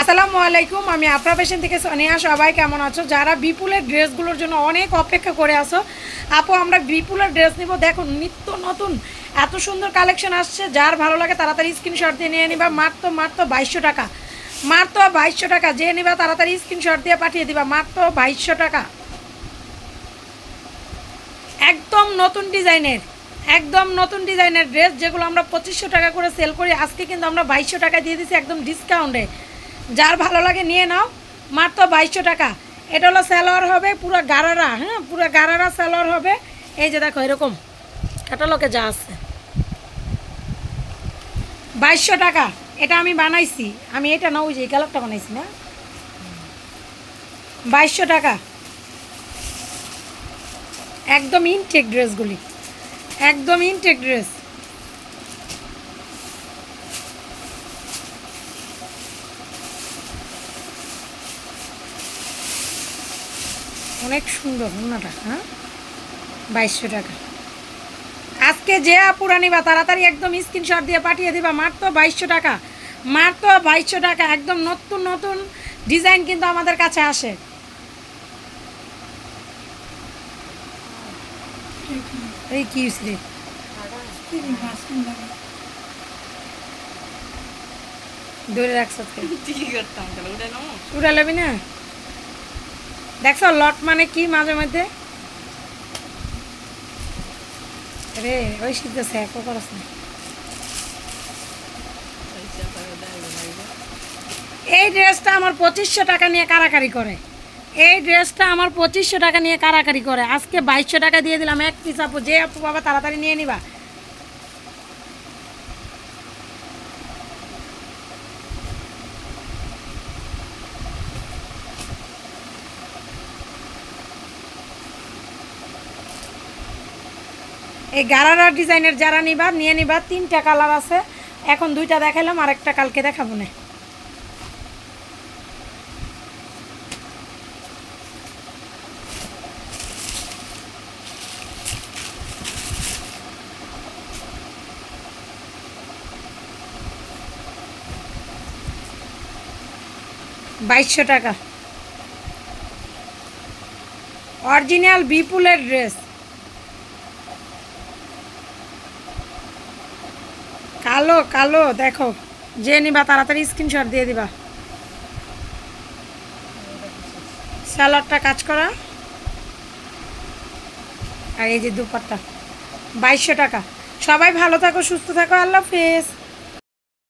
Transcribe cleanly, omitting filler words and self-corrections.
আসসালামু আলাইকুম, আমি আফরা ফ্যাশন থেকে সোনিয়া। সবাই কেমন আছো? যারা বিপুলের ড্রেসগুলোর জন্য অনেক অপেক্ষা করে আছো, আপু আমরা বিপুলের ড্রেস নিব। দেখো নিত্য নতুন এত সুন্দর কালেকশন আসছে। যার ভালো লাগে তাড়াতাড়ি স্ক্রিনশট দিয়ে নিয়ে নিবা। মাত্র 2200 টাকা, মাত্র 2200 টাকা। যে নিবা তাড়াতাড়ি স্ক্রিনশট দিয়ে পাঠিয়ে দিবা। মাত্র 2200 টাকা, একদম নতুন ডিজাইনের, একদম নতুন ডিজাইনের ড্রেস যেগুলো আমরা 2500 টাকা করে সেল করি, আজকে কিন্তু আমরা 2200 টাকা দিয়ে দিচ্ছি একদম ডিসকাউন্টে। যার ভালো লাগে নিয়ে নাও, মাত্র 2200 টাকা। এটা হলো সালোয়ার হবে পুরো গারারা, হ্যাঁ পুরো গারারা সালোয়ার হবে। এই যে দেখো এরকম ক্যাটালগে যা আছে, 2200 টাকা। এটা আমি বানাইছি, আমি এটা না ওই যে কালারটা বানাইছি না, 2200 টাকা। একদম ইনটেক ড্রেসগুলি, একদম ইনটেক ড্রেস। অনেক সুন্দর ওনাটা, হ্যাঁ 2200 টাকা। আজকে যে আপুরা নিবা তাড়াতাড়ি একদম স্ক্রিনশট দিয়ে পাঠিয়ে দিবা। মাত্র 2200 টাকা, মাত্র 2200 টাকা। একদম নতুন নতুন ডিজাইন কিন্তু আমাদের কাছে আসে। এই কি রে ধরে রাখছ, উড়া লবি না? দেখছো লট মানে কি মাঝে মধ্যে রে ওই শিখতেছে একো করছ না। এই ড্রেসটা আমার 2500 টাকা নিয়ে কারাকারি করে, এই ড্রেসটা আমার 2500 টাকা নিয়ে কারাকারি করে। আজকে 2200 টাকা দিয়ে দিলাম এক পিস। আপু যে আপু বাবা তাড়াতাড়ি নিয়ে নিবা। এই গারারা ডিজাইনের যারা নিবা নিয়ে নিবা। 3টা কালার আছে, এখন 2টা দেখাইলাম, আর একটা কালকে দেখাবো না। বাইশশো টাকা, অরিজিনাল বিপুলের ড্রেস। কালো কালো দেখো, যে নিবা তাড়াতাড়ি স্ক্রিনশট দিয়ে দিবা। সালোয়ারটা কাজ করা, আর এই যে দুপাট্টা। 2200 টাকা। সবাই ভালো থাকো, সুস্থ থাকো, আল্লাহ হাফেজ।